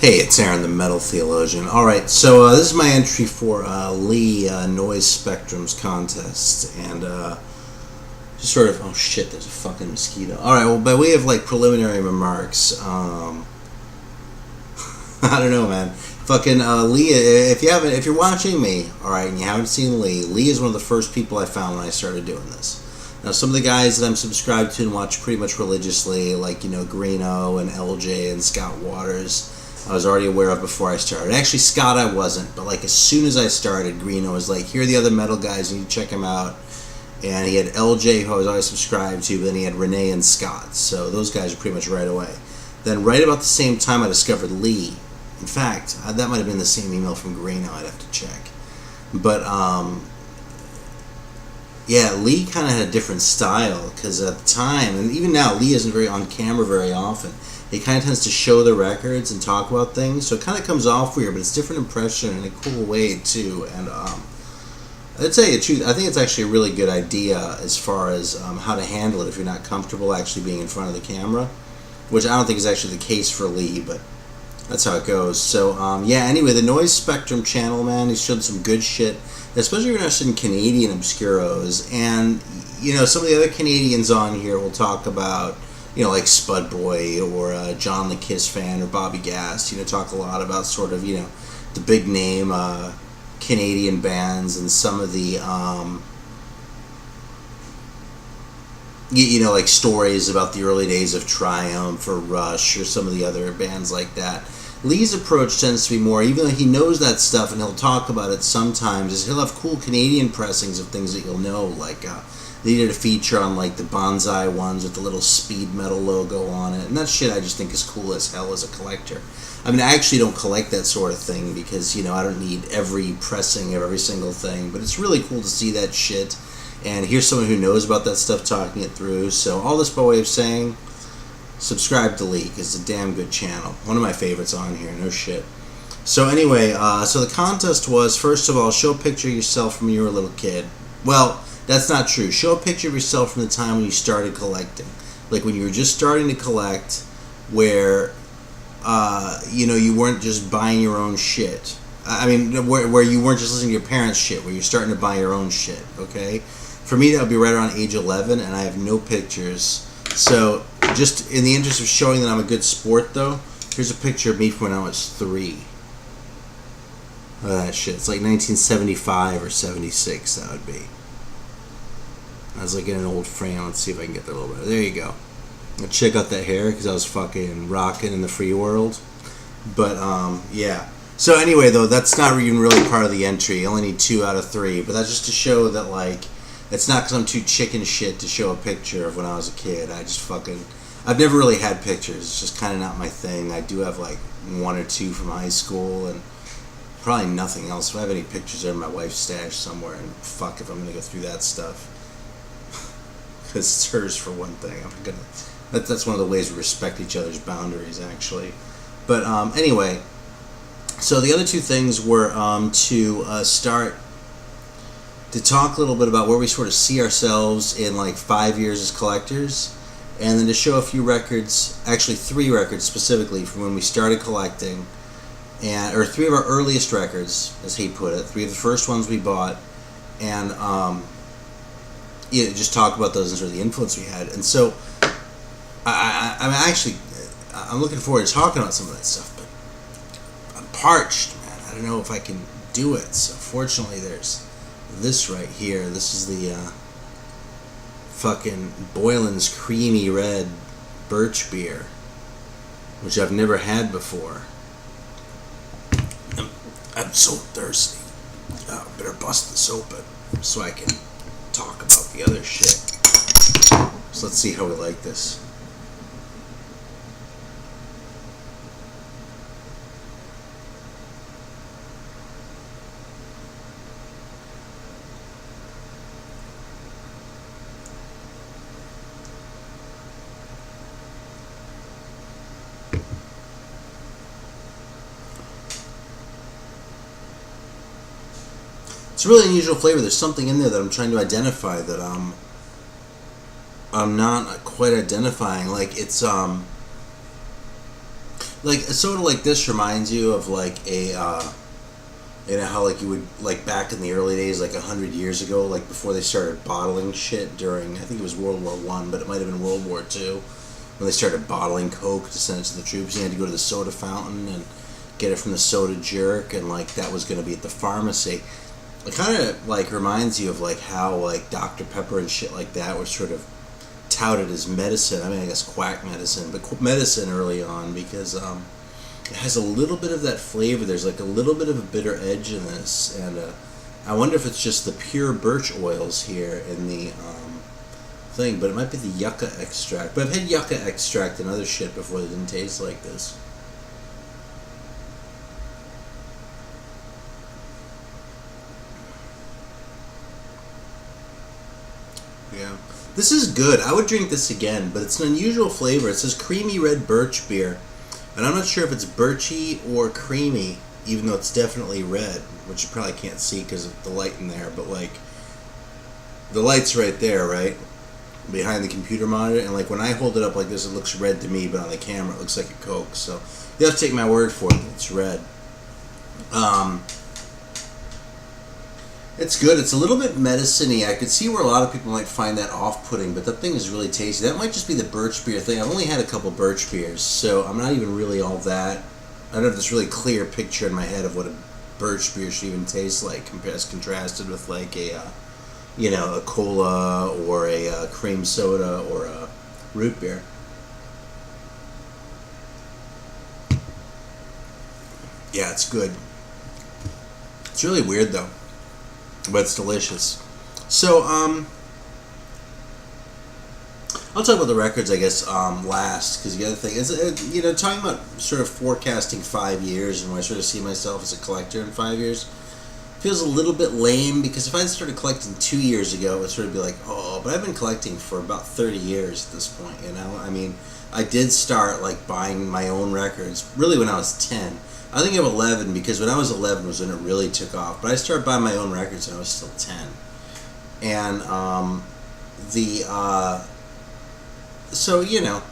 Hey, it's Aaron, the Metal Theologian. Alright, so this is my entry for Lee NoiseSpektrum's contest, and just sort of, oh shit, there's a fucking mosquito. Alright, well, by way of like preliminary remarks, I don't know, man. Fucking Lee, if you're watching me, alright, and you haven't seen Lee is one of the first people I found when I started doing this. Now, some of the guys that I'm subscribed to and watch pretty much religiously, like, Greeno and LJ and Scott Waters, I was already aware of before I started. Actually, Scott I wasn't, but like as soon as I started, Greeno was like, here are the other metal guys, you need to check them out. And he had LJ, who I was always subscribed to, but then he had Renee and Scott. So those guys are pretty much right away. Then right about the same time, I discovered Lee. In fact, that might have been the same email from Greeno, I'd have to check. But, yeah, Lee kind of had a different style, because at the time, and even now, Lee isn't very on camera very often. He kind of tends to show the records and talk about things, so it kind of comes off weird, but it's a different impression in a cool way, too. And I'd say the truth, I think it's actually a really good idea as far as how to handle it if you're not comfortable actually being in front of the camera, which I don't think is actually the case for Lee, but that's how it goes. So, yeah, anyway, the NoiseSpektrum channel, man, he showed some good shit, especially if you're interested in Canadian obscuros. And, some of the other Canadians on here will talk about, like Spud Boy or John the Kiss Fan or Bobby Gass, talk a lot about sort of, the big name Canadian bands and some of the, like stories about the early days of Triumph or Rush or some of the other bands like that. Lee's approach tends to be more, even though he knows that stuff and he'll talk about it sometimes, is he'll have cool Canadian pressings of things that you'll know, like they did a feature on like the Bonsai ones with the little speed metal logo on it, and that shit I just think is cool as hell as a collector. I mean, I actually don't collect that sort of thing because, I don't need every pressing of every single thing, but it's really cool to see that shit, and here's someone who knows about that stuff talking it through. So all this by way of saying, subscribe to Lee, because it's a damn good channel. One of my favorites on here, no shit. So anyway, so the contest was, first of all, show a picture of yourself from when you were a little kid. Well, that's not true. Show a picture of yourself from the time when you started collecting. Like when you were just starting to collect, where, you weren't just buying your own shit. I mean, where you weren't just listening to your parents' shit, where you're starting to buy your own shit, okay? For me, that would be right around age 11, and I have no pictures. So, just in the interest of showing that I'm a good sport, though, here's a picture of me from when I was 3. Look at that shit. It's like 1975 or 76, that would be. I was like in an old frame. Let's see if I can get that a little bit. There you go. I'll check out that hair because I was fucking rocking in the free world. But, yeah. So anyway, though, that's not even really part of the entry. You only need 2 out of 3. But that's just to show that, like, it's not because I'm too chicken shit to show a picture of when I was a kid. I've never really had pictures. It's just kind of not my thing. I do have, like, 1 or 2 from high school and probably nothing else. If I have any pictures, they're in my wife's stash somewhere. And fuck if I'm going to go through that stuff. Because it's hers for one thing. That's one of the ways we respect each other's boundaries, actually. But anyway, so the other 2 things were to start to talk a little bit about where we sort of see ourselves in like 5 years as collectors, and then to show a few records, actually 3 records specifically from when we started collecting, or 3 of our earliest records, as he put it, 3 of the first ones we bought, and just talk about those and sort of the influence we had. And so, I'm looking forward to talking about some of that stuff, but I'm parched, man. I don't know if I can do it. So fortunately, there's this right here. This is the fucking Boylan's Creamy Red Birch Beer, which I've never had before. I'm so thirsty. Better bust this open so I can talk about the other shit. So let's see how we like this. It's a really unusual flavor. There's something in there that I'm trying to identify that I'm not quite identifying. Like it's Like a soda like this reminds you of like a, you know how like you would like back in the early days, like 100 years ago, like before they started bottling shit during, I think it was World War I, but it might have been World War II, when they started bottling Coke to send it to the troops. You had to go to the soda fountain and get it from the soda jerk, and like that was going to be at the pharmacy. It kind of like reminds you of like how like Dr. Pepper and shit like that were sort of touted as medicine. I mean, I guess quack medicine, but medicine early on, because it has a little bit of that flavor. There's like a little bit of a bitter edge in this, and I wonder if it's just the pure birch oils here in the thing, but it might be the yucca extract. But I've had yucca extract and other shit before that didn't taste like this. Yeah. This is good. I would drink this again, but it's an unusual flavor. It says creamy red birch beer, and I'm not sure if it's birchy or creamy, even though it's definitely red, which you probably can't see because of the light in there, but like, the light's right there, right? Behind the computer monitor, and like when I hold it up like this, it looks red to me, but on the camera it looks like a Coke, so you have to take my word for it that it's red. It's good. It's a little bit medicine-y. I could see where a lot of people might find that off-putting, but that thing is really tasty. That might just be the birch beer thing. I've only had a couple birch beers, so I'm not even really all that. I don't have this really clear picture in my head of what a birch beer should even taste like, as contrasted with like a, you know, a cola or a cream soda or a root beer. Yeah, it's good. It's really weird though, but it's delicious. So, I'll talk about the records, I guess, last, because the other thing is, you know, talking about sort of forecasting 5 years and where I sort of see myself as a collector in 5 years feels a little bit lame, because if I started collecting 2 years ago, it would sort of be like, oh, but I've been collecting for about 30 years at this point, you know? I mean, I did start, like, buying my own records, really when I was 10. I think I'm 11, because when I was 11 was when it really took off, but I started buying my own records when I was still 10. And, so, you know,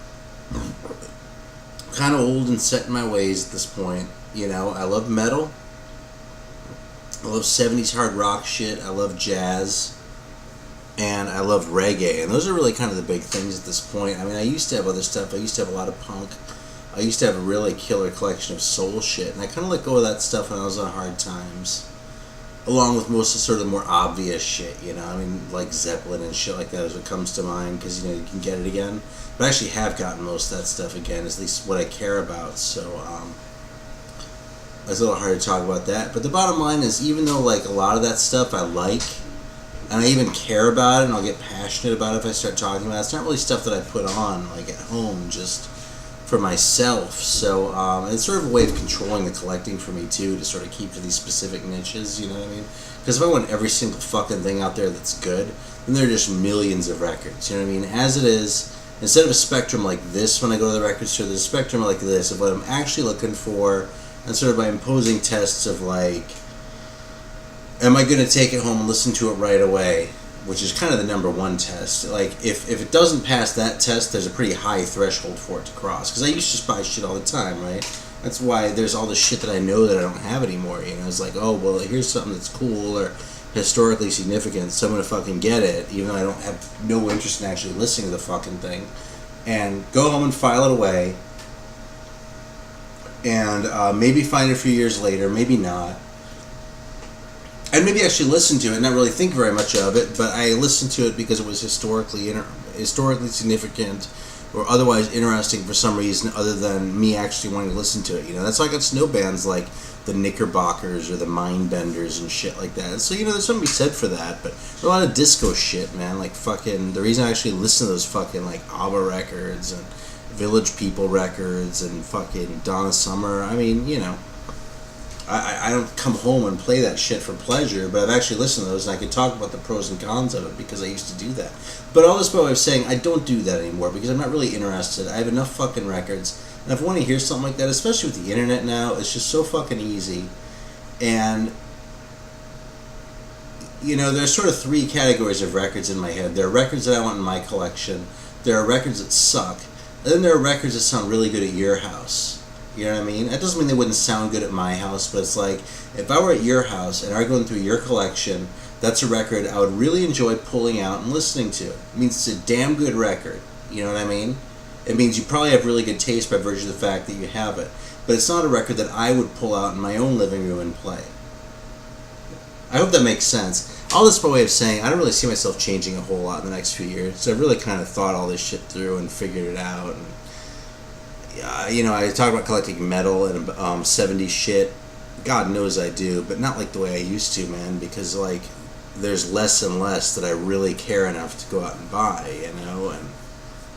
kind of old and set in my ways at this point. You know, I love metal. I love 70s hard rock shit. I love jazz. And I love reggae. And those are really kind of the big things at this point. I mean, I used to have other stuff. I used to have a lot of punk. I used to have a really killer collection of soul shit. And I kind of let go of that stuff when I was on Hard Times, along with most of sort of the more obvious shit, you know? I mean, like Zeppelin and shit like that is what comes to mind, because, you know, you can get it again. But I actually have gotten most of that stuff again, at least what I care about, so, it's a little hard to talk about that. But the bottom line is, even though, like, a lot of that stuff I like, and I even care about it, and I'll get passionate about it if I start talking about it, it's not really stuff that I put on, like, at home, just for myself. So it's sort of a way of controlling the collecting for me too, to sort of keep to these specific niches, you know what I mean? Because if I want every single fucking thing out there that's good, then there are just millions of records, you know what I mean? As it is, instead of a spectrum like this when I go to the record store, there's a spectrum like this of what I'm actually looking for, and sort of by imposing tests of like, am I going to take it home and listen to it right away? Which is kind of the number one test. Like, if it doesn't pass that test, there's a pretty high threshold for it to cross. Because I used to just buy shit all the time, right? That's why there's all this shit that I know that I don't have anymore, you know? It's like, oh, well, here's something that's cool or historically significant, so I'm going to fucking get it, even though I don't have no interest in actually listening to the fucking thing. And go home and file it away. And maybe find it a few years later, maybe not. And maybe actually listen to it, not really think very much of it, but I listened to it because it was historically significant or otherwise interesting for some reason other than me actually wanting to listen to it. You know, that's why I got snow bands like the Knickerbockers or the Mindbenders and shit like that. So, you know, there's something to be said for that, but there's a lot of disco shit, man. Like fucking, the reason I actually listen to those fucking like ABBA records and Village People records and fucking Donna Summer, I mean, you know, I don't come home and play that shit for pleasure, but I've actually listened to those, and I can talk about the pros and cons of it because I used to do that. But all this by way of saying, I don't do that anymore because I'm not really interested. I have enough fucking records, and if I want to hear something like that, especially with the internet now, it's just so fucking easy. And, you know, there's sort of three categories of records in my head. There are records that I want in my collection, there are records that suck, and then there are records that sound really good at your house. You know what I mean? That doesn't mean they wouldn't sound good at my house, but it's like, if I were at your house and I were going through your collection, that's a record I would really enjoy pulling out and listening to. It means it's a damn good record. You know what I mean? It means you probably have really good taste by virtue of the fact that you have it. But it's not a record that I would pull out in my own living room and play. I hope that makes sense. All this by way of saying, I don't really see myself changing a whole lot in the next few years. So I've really kind of thought all this shit through and figured it out. And I talk about collecting metal and 70s shit. God knows I do, but not like the way I used to, man, because like there's less and less that I really care enough to go out and buy, and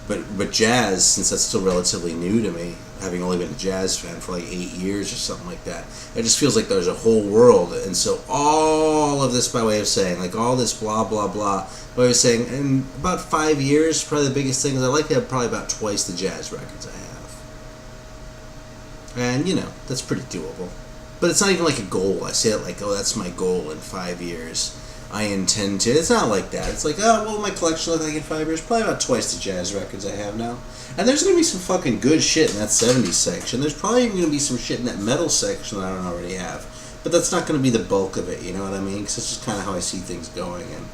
but jazz, since that's still relatively new to me, having only been a jazz fan for like 8 years or something like that, it just feels like there's a whole world. And so all of this by way of saying, like all this blah blah blah by way of saying, in about 5 years, probably the biggest thing is I like to have probably about twice the jazz records I have. And that's pretty doable. But it's not even like a goal. I say it like, oh, that's my goal in 5 years. I intend to. It's not like that. It's like, oh, what will my collection look like in 5 years? Probably about twice the jazz records I have now. And there's going to be some fucking good shit in that 70s section. There's probably even going to be some shit in that metal section that I don't already have. But that's not going to be the bulk of it, you know what I mean? Because that's just kind of how I see things going. And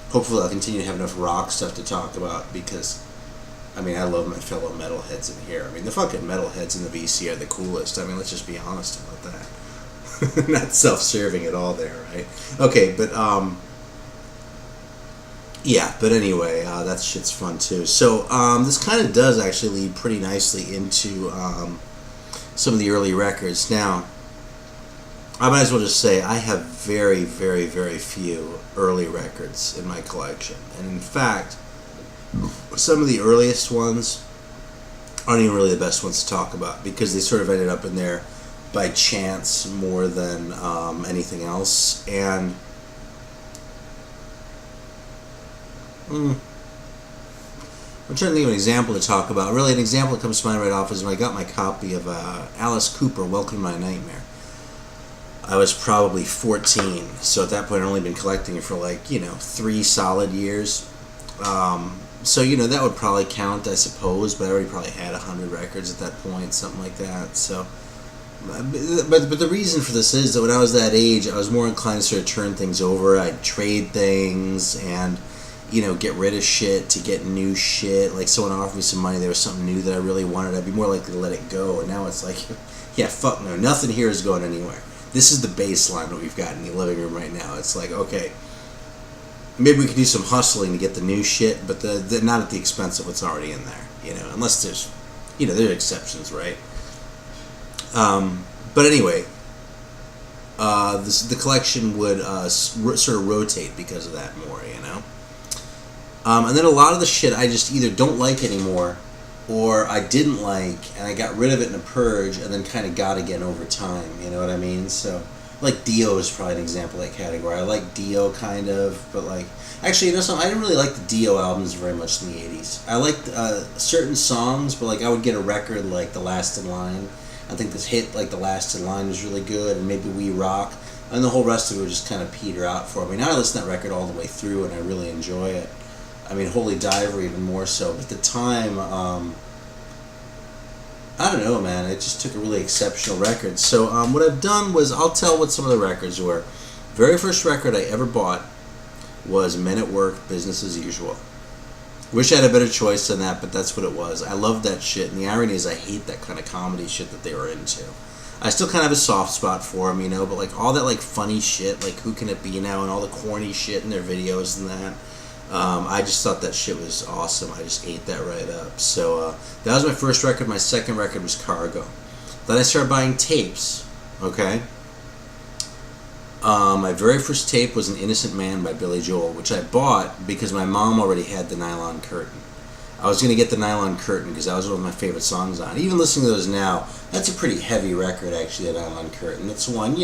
hopefully I'll continue to have enough rock stuff to talk about because, I love my fellow metalheads in here. The fucking metalheads in the VC are the coolest. Let's just be honest about that. Not self-serving at all there, right? Okay, but, yeah, but anyway, that shit's fun too. So this kind of does actually lead pretty nicely into some of the early records. Now, I might as well just say I have very, very, very few early records in my collection. And in fact, some of the earliest ones aren't even really the best ones to talk about because they sort of ended up in there by chance more than anything else. And I'm trying to think of an example to talk about. Really, an example that comes to mind right off is when I got my copy of Alice Cooper, Welcome to My Nightmare. I was probably 14, so at that point I'd only been collecting it for 3 solid years. So, that would probably count, I suppose, but I already probably had 100 records at that point, something like that. So, but the reason for this is that when I was that age, I was more inclined to sort of turn things over. I'd trade things and get rid of shit to get new shit. Like someone offered me some money, there was something new that I really wanted, I'd be more likely to let it go. And now it's like, yeah, fuck no, nothing here is going anywhere. This is the baseline that we've got in the living room right now. It's like, okay, maybe we can do some hustling to get the new shit, but not at the expense of what's already in there, unless there's, there are exceptions, right? But anyway, the collection would sort of rotate because of that more, and then a lot of the shit I just either don't like anymore or I didn't like and I got rid of it in a purge and then kind of got again over time, you know what I mean? So, like Dio is probably an example of that category. I like Dio kind of, but actually, something? I didn't really like the Dio albums very much in the 80s. I liked certain songs, but I would get a record like The Last in Line. I think this hit like The Last in Line was really good, and maybe We Rock, and the whole rest of it would just kind of peter out for me. Now I listen to that record all the way through and I really enjoy it. Holy Diver even more so. But at the time, I don't know, man. It just took a really exceptional record. So what I've done was, I'll tell what some of the records were. Very first record I ever bought was Men at Work, Business as Usual. Wish I had a better choice than that, but that's what it was. I love that shit, and the irony is I hate that kind of comedy shit that they were into. I still kind of have a soft spot for them, but all that funny shit, Who Can It Be Now, and all the corny shit in their videos and that. I just thought that shit was awesome. I just ate that right up. So that was my first record. My second record was Cargo. Then I started buying tapes. Okay. My very first tape was An Innocent Man by Billy Joel, which I bought because my mom already had the Nylon Curtain. I was going to get the Nylon Curtain because that was one of my favorite songs on it. Even listening to those now, that's a pretty heavy record, actually, the Nylon Curtain. It's one,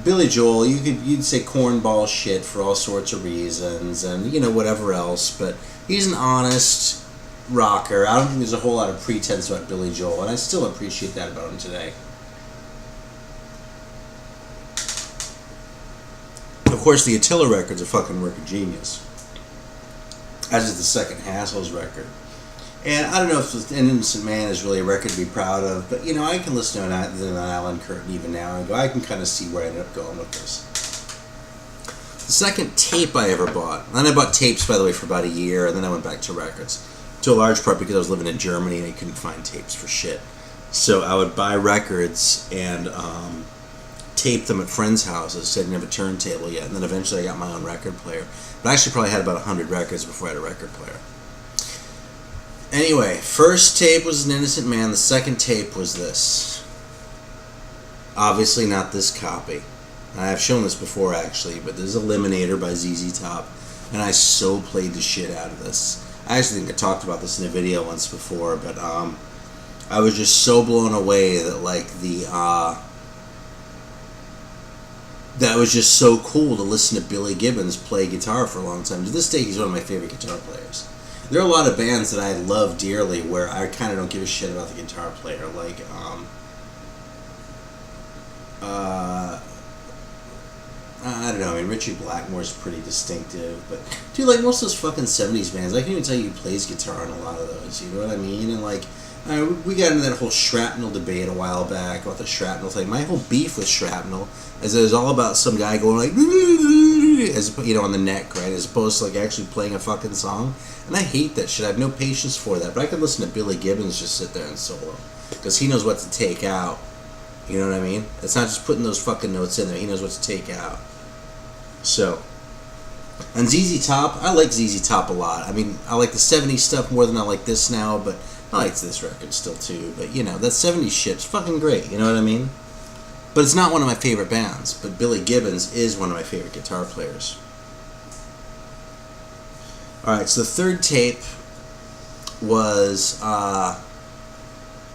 Billy Joel, you'd say cornball shit for all sorts of reasons and, whatever else, but he's an honest rocker. I don't think there's a whole lot of pretense about Billy Joel, and I still appreciate that about him today. Of course, the Attila records are fucking work of genius, as is the second Hassels record. And I don't know if An Innocent Man is really a record to be proud of, but you know, I can listen to an Alan Curtin even now and go, I can kind of see where I ended up going with this. The second tape I ever bought, and I bought tapes, by the way, for about a year, and then I went back to records. To a large part because I was living in Germany and I couldn't find tapes for shit. So I would buy records and tape them at friends' houses, so I didn't have a turntable yet, and then eventually I got my own record player. But I actually probably had about 100 records before I had a record player. Anyway, first tape was An Innocent Man, the second tape was this. Obviously not this copy. I've shown this before actually, but this is Eliminator by ZZ Top, and I so played the shit out of this. I actually think I talked about this in a video once before, but I was just so blown away that like that was just so cool to listen to Billy Gibbons play guitar for a long time. To this day, he's one of my favorite guitar players. There are a lot of bands that I love dearly where I kind of don't give a shit about the guitar player, like I don't know, I mean, Richie Blackmore's pretty distinctive, but dude, like most of those fucking 70s bands, I can even tell you he plays guitar in a lot of those, you know what I mean? And like, we got into that whole Shrapnel debate a while back about the Shrapnel thing. My whole beef with Shrapnel is it was all about some guy going like, as you know, on the neck, right, as opposed to like actually playing a fucking song. And I hate that shit. I have no patience for that. But I could listen to Billy Gibbons just sit there and solo because he knows what to take out. You know what I mean? It's not just putting those fucking notes in there. He knows what to take out. So, and ZZ Top, I like ZZ Top a lot. I mean, I like the 70s stuff more than I like this now, but I like this record still too. But, you know, that 70s shit's fucking great, you know what I mean? But it's not one of my favorite bands, but Billy Gibbons is one of my favorite guitar players. Alright, so the third tape was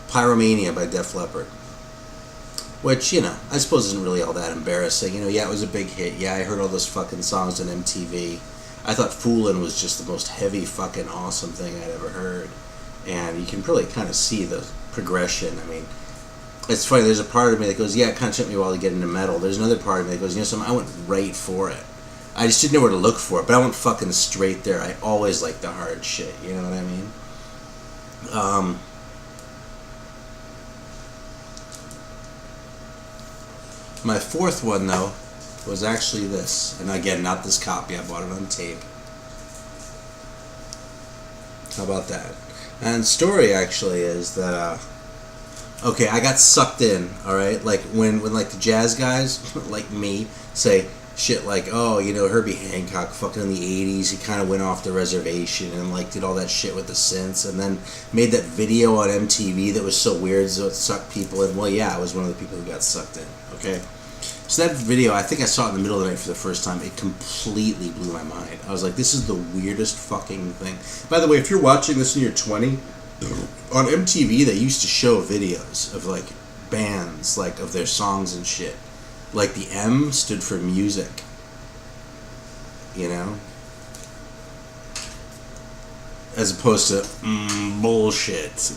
Pyromania by Def Leppard. Which, you know, I suppose isn't really all that embarrassing. You know, yeah, it was a big hit. Yeah, I heard all those fucking songs on MTV. I thought Foolin' was just the most heavy fucking awesome thing I'd ever heard. And you can really kind of see the progression. I mean, it's funny, there's a part of me that goes, yeah, it kind of took me a while to get into metal. There's another part of me that goes, you know something, I went right for it. I just didn't know where to look for it, but I went fucking straight there. I always liked the hard shit, you know what I mean? My fourth one, though, was actually this. And again, not this copy. I bought it on tape. How about that? And the story, actually, is that, okay, I got sucked in, alright? Like, when like, the jazz guys, like me, say shit like, oh, you know, Herbie Hancock, fucking in the 80s, he kind of went off the reservation and, like, did all that shit with the synths, and then made that video on MTV that was so weird, so it sucked people in. Well, yeah, I was one of the people who got sucked in, okay? So that video, I think I saw it in the middle of the night for the first time. It completely blew my mind. I was like, this is the weirdest fucking thing. By the way, if you're watching this and you're 20, on MTV they used to show videos of, like, bands, like, of their songs and shit. Like, the M stood for music. You know? As opposed to, bullshit.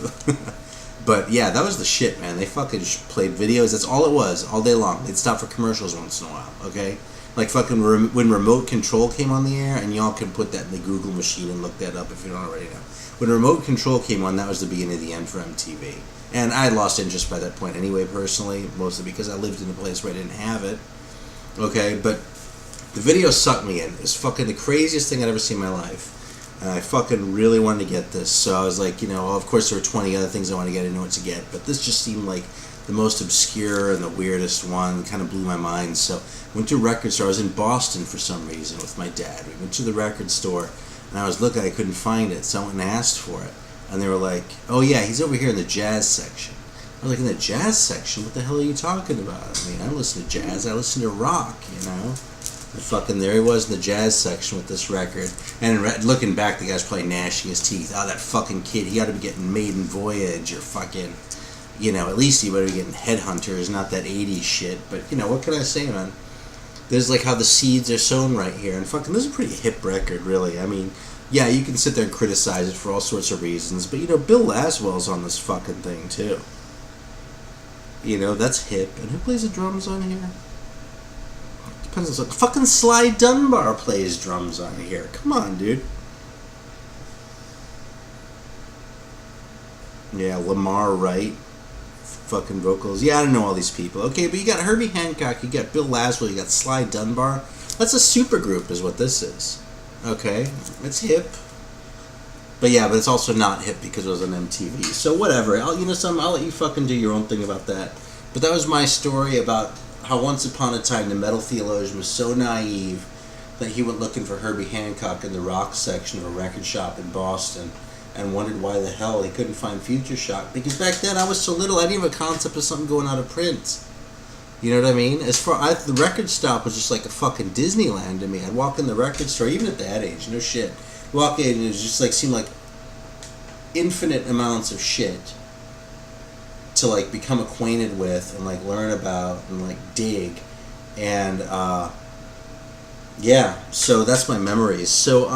But, yeah, that was the shit, man. They fucking played videos. That's all it was, all day long. They'd stop for commercials once in a while, okay? Like, fucking when Remote Control came on the air, and y'all can put that in the Google machine and look that up if you don't already know. When Remote Control came on, that was the beginning of the end for MTV. And I lost interest by that point anyway, personally, mostly because I lived in a place where I didn't have it. Okay, but the video sucked me in. It was fucking the craziest thing I'd ever seen in my life. And I fucking really wanted to get this. So I was like, you know, of course there were 20 other things I wanted to get. I didn't know what to get. But this just seemed like the most obscure and the weirdest one. It kind of blew my mind. So I went to a record store. I was in Boston for some reason with my dad. We went to the record store, and I was looking. I couldn't find it. So I went and asked for it. And they were like, oh yeah, he's over here in the jazz section. I was like, in the jazz section? What the hell are you talking about? I mean, I don't listen to jazz. I listen to rock, you know? And fucking there he was in the jazz section with this record. And looking back, the guy's probably gnashing his teeth. Oh, that fucking kid, he ought to be getting Maiden Voyage or fucking, you know, at least he better be getting Headhunters, not that 80s shit. But, you know, what can I say, man? There's like how the seeds are sown right here. And fucking, this is a pretty hip record, really. I mean, yeah, you can sit there and criticize it for all sorts of reasons. But, you know, Bill Laswell's on this fucking thing, too. You know, that's hip. And who plays the drums on here? Depends on fucking Sly Dunbar plays drums on here. Come on, dude. Yeah, Lamar Wright. Fucking vocals. Yeah, I don't know all these people. Okay, but you got Herbie Hancock, you got Bill Laswell, you got Sly Dunbar. That's a super group is what this is. Okay? It's hip. But yeah, but it's also not hip because it was on MTV. So whatever. I'll let you fucking do your own thing about that. But that was my story about how once upon a time the metal theologian was so naive that he went looking for Herbie Hancock in the rock section of a record shop in Boston and wondered why the hell he couldn't find Future Shock. Because back then I was so little, I didn't have a concept of something going out of print. You know what I mean? The record stop was just like a fucking Disneyland to me. I'd walk in the record store, even at that age, no shit. Walk in and it just like seemed like infinite amounts of shit to like become acquainted with and like learn about and like dig. And yeah, so that's my memories. So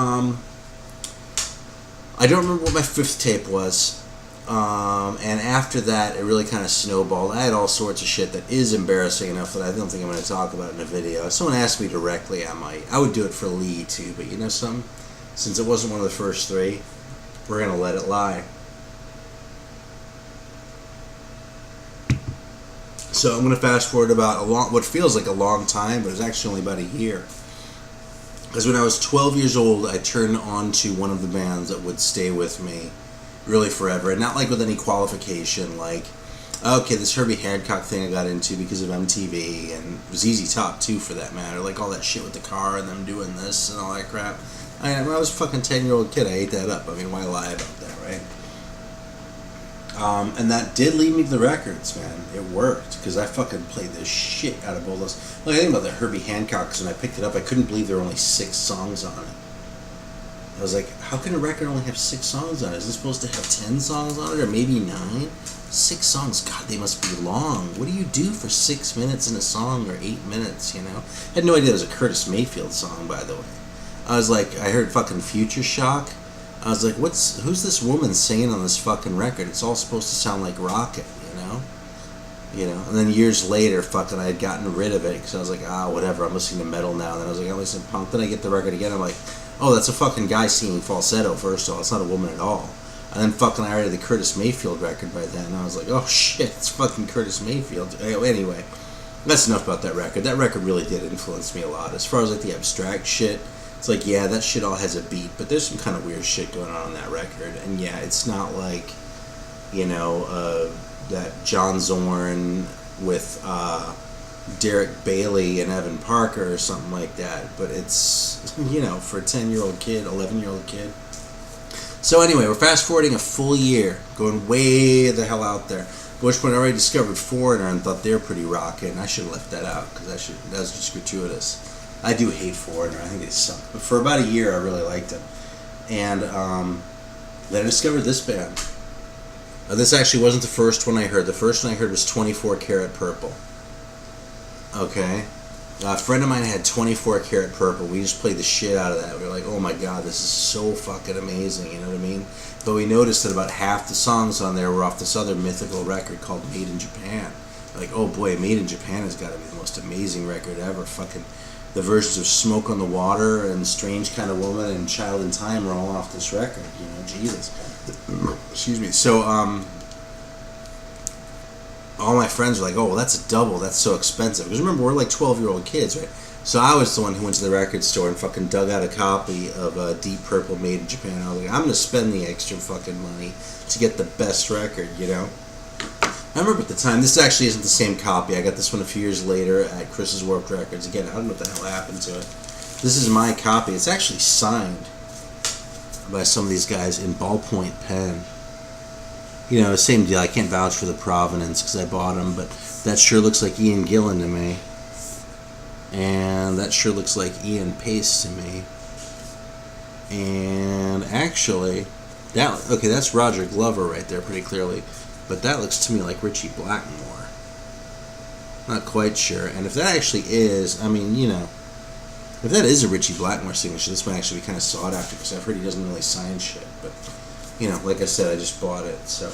I don't remember what my fifth tape was. And after that, it really kind of snowballed. I had all sorts of shit that is embarrassing enough that I don't think I'm going to talk about in a video. If someone asked me directly, I might. I would do it for Lee, too. But you know something? Since it wasn't one of the first three, we're going to let it lie. So I'm going to fast forward about what feels like a long time, but it's actually only about a year. Because when I was 12 years old, I turned on to one of the bands that would stay with me really forever. And not like with any qualification, like, okay, this Herbie Hancock thing I got into because of MTV, and it was ZZ Top too for that matter, like all that shit with the car and them doing this and all that crap. I was a fucking 10-year-old kid, I ate that up. I mean, why lie about that, right? And that did lead me to the records, man. It worked, because I fucking played the shit out of both those. Like, I think about that Herbie Hancock, because when I picked it up, I couldn't believe there were only 6 songs on it. I was like, how can a record only have 6 songs on it? Is it supposed to have 10 songs on it, or maybe 9? 6 songs, God, they must be long. What do you do for 6 minutes in a song, or 8 minutes, you know? I had no idea it was a Curtis Mayfield song, by the way. I was like, I heard fucking Future Shock. I was like, who's this woman singing on this fucking record? It's all supposed to sound like Rocket, you know? And then years later, fucking, I had gotten rid of it, because I was like, whatever, I'm listening to metal now. And then I was like, I'm listening to punk. Then I get the record again, I'm like, oh, that's a fucking guy singing falsetto, first of all. It's not a woman at all. And then fucking I heard the Curtis Mayfield record by then, and I was like, oh shit, it's fucking Curtis Mayfield. Anyway, that's enough about that record. That record really did influence me a lot. As far as like the abstract shit, it's like, yeah, that shit all has a beat, but there's some kind of weird shit going on that record. And yeah, it's not like, that John Zorn with Derek Bailey and Evan Parker or something like that. But it's, for a 10-year-old kid, 11-year-old kid. So anyway, we're fast forwarding a full year, going way the hell out there. At which point I already discovered Foreigner and thought they were pretty rockin'. And I should have left that out, because that was just gratuitous. I do hate Foreigner. I think they suck. But for about a year, I really liked them. And then I discovered this band. This actually wasn't the first one I heard. The first one I heard was 24 Karat Purple. Okay? A friend of mine had 24 Karat Purple. We just played the shit out of that. We were like, oh my god, this is so fucking amazing. You know what I mean? But we noticed that about half the songs on there were off this other mythical record called Made in Japan. Like, oh boy, Made in Japan has got to be the most amazing record ever. Fucking the versions of Smoke on the Water and Strange Kind of Woman and Child in Time are all off this record. Jesus. Excuse me. So, all my friends were like, oh, well, that's a double. That's so expensive. Because remember, we're like 12-year-old kids, right? So I was the one who went to the record store and fucking dug out a copy of Deep Purple Made in Japan. I was like, I'm going to spend the extra fucking money to get the best record, I remember at the time, this actually isn't the same copy. I got this one a few years later at Chris's Warped Records. Again, I don't know what the hell happened to it. This is my copy. It's actually signed by some of these guys in ballpoint pen. Same deal. I can't vouch for the provenance because I bought them, but that sure looks like Ian Gillan to me. And that sure looks like Ian Pace to me. And actually, that's Roger Glover right there pretty clearly. But that looks to me like Richie Blackmore. Not quite sure. And if that actually is, if that is a Richie Blackmore signature, this might actually be kind of sought after, because I've heard he doesn't really sign shit. But, like I said, I just bought it. So,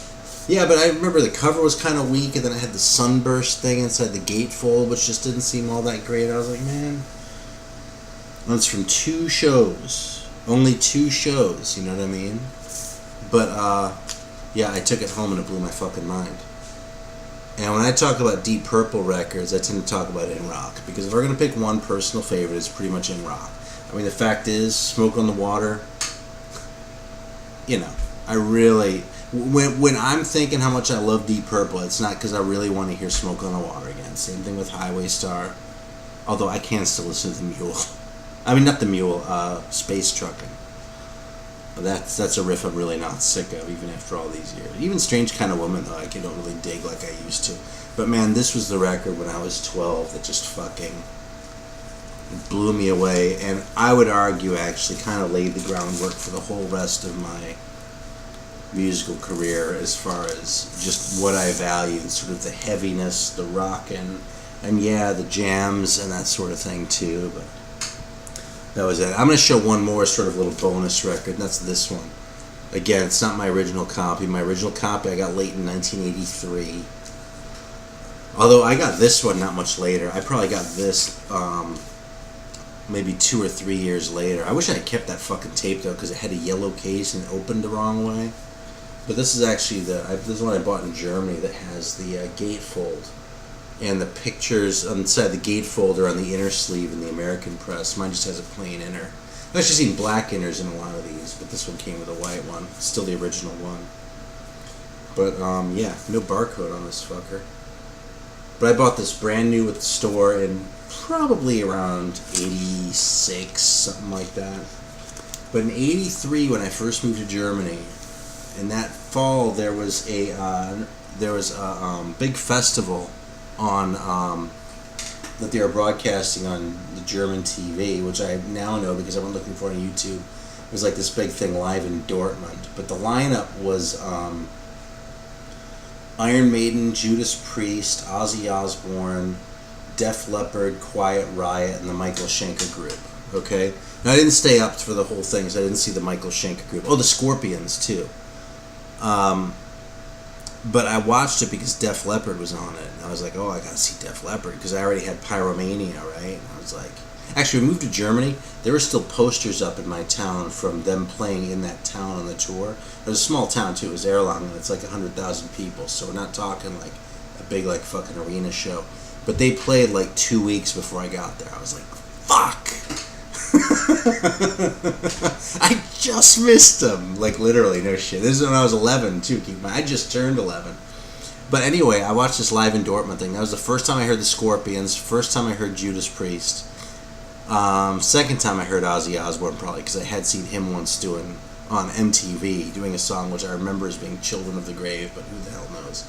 yeah, but I remember the cover was kind of weak, and then I had the sunburst thing inside the gatefold, which just didn't seem all that great. I was like, man. And it's from 2 shows. Only 2 shows, you know what I mean? But, Yeah, I took it home and it blew my fucking mind. And when I talk about Deep Purple records, I tend to talk about in rock, because if we're gonna pick one personal favorite, it's pretty much in rock. I mean, the fact is, Smoke on the Water. You know, I really, when I'm thinking how much I love Deep Purple, it's not because I really want to hear Smoke on the Water again. Same thing with Highway Star, although I can still listen to the Mule. I mean, not the Mule, Space Trucking. That's a riff I'm really not sick of, even after all these years. Even Strange Kind of Woman, though, I don't really dig like I used to. But man, this was the record when I was 12 that just fucking blew me away, and I would argue actually kind of laid the groundwork for the whole rest of my musical career, as far as just what I valued, sort of the heaviness, the rockin', and yeah, the jams and that sort of thing too. But that was it. I'm going to show one more sort of little bonus record, and that's this one. Again, it's not my original copy. My original copy I got late in 1983. Although I got this one not much later. I probably got this maybe 2 or 3 years later. I wish I had kept that fucking tape though, because it had a yellow case and it opened the wrong way. But this is actually this is one I bought in Germany that has the gatefold, and the pictures on the side of the gatefold are on the inner sleeve in the American press. Mine just has a plain inner. I've actually seen black inners in a lot of these, but this one came with a white one. It's still the original one. But yeah, no barcode on this fucker. But I bought this brand new at the store in probably around 86, something like that. But in 83, when I first moved to Germany, in that fall there was a big festival on that they were broadcasting on the German TV, which I now know because I went looking for it on YouTube. It was like this big thing live in Dortmund. But the lineup was Iron Maiden, Judas Priest, Ozzy Osbourne, Def Leppard, Quiet Riot, and the Michael Schenker Group. Okay? Now, I didn't stay up for the whole thing, so I didn't see the Michael Schenker Group. Oh, the Scorpions, too. But I watched it because Def Leppard was on it. And I was like, oh, I gotta see Def Leppard, because I already had Pyromania, right? And I was like... Actually, we moved to Germany. There were still posters up in my town from them playing in that town on the tour. It was a small town, too. It was Erlangen, and it's like 100,000 people. So we're not talking like a big, like, fucking arena show. But they played like 2 weeks before I got there. I was like, fuck! I just missed them. Like, literally, no shit. This is when I was 11, too. I just turned 11. But anyway, I watched this live in Dortmund thing. That was the first time I heard the Scorpions. First time I heard Judas Priest. Second time I heard Ozzy Osbourne, probably, because I had seen him once doing, on MTV, doing a song which I remember as being Children of the Grave, but who the hell knows.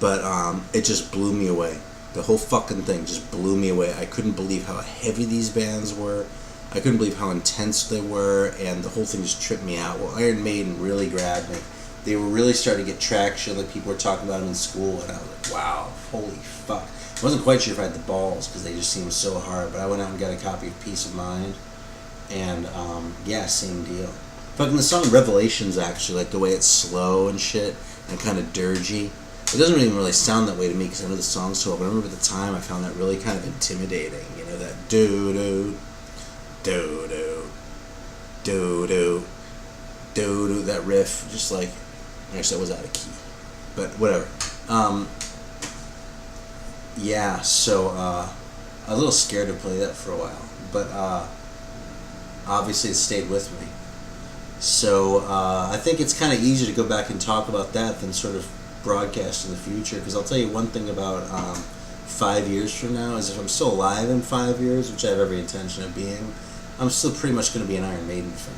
But it just blew me away. The whole fucking thing just blew me away. I couldn't believe how heavy these bands were. I couldn't believe how intense they were, and the whole thing just tripped me out. Well, Iron Maiden really grabbed me. They were really starting to get traction, like people were talking about them in school, and I was like, wow, holy fuck. I wasn't quite sure if I had the balls, because they just seemed so hard, but I went out and got a copy of Peace of Mind, and yeah, same deal. Fucking the song Revelations, actually, like the way it's slow and shit, and kind of dirgy. It doesn't even really sound that way to me because I know the song so well, but I remember at the time I found that really kind of intimidating. You know, that doo-doo, doo-doo, doo-doo, doo-doo, that riff, just like, actually that was out of key, but whatever. Yeah, so I was a little scared to play that for a while, but obviously it stayed with me. So I think it's kind of easier to go back and talk about that than sort of broadcast in the future, because I'll tell you one thing about 5 years from now is if I'm still alive in 5 years, which I have every intention of being, I'm still pretty much going to be an Iron Maiden fan.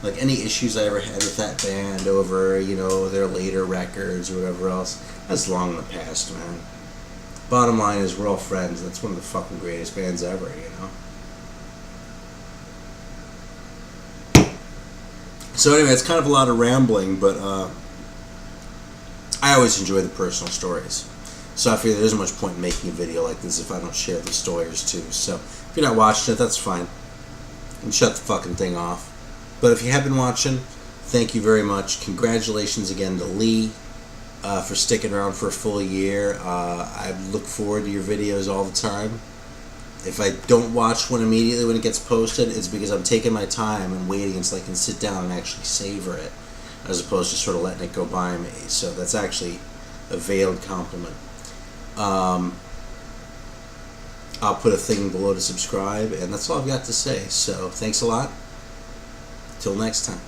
Like any issues I ever had with that band over, you know, their later records or whatever else, that's long in the past, man. Bottom line is we're all friends. That's one of the fucking greatest bands ever, you know? So anyway, it's kind of a lot of rambling, but I always enjoy the personal stories. So I figure there isn't much point in making a video like this if I don't share the stories too. So if you're not watching it, that's fine. And shut the fucking thing off. But if you have been watching, thank you very much. Congratulations again to Lee for sticking around for a full year. I look forward to your videos all the time. If I don't watch one immediately when it gets posted, it's because I'm taking my time and waiting until I can sit down and actually savor it. as opposed to sort of letting it go by me. So that's actually a veiled compliment. I'll put a thing below to subscribe, and that's all I've got to say. So thanks a lot. Till next time.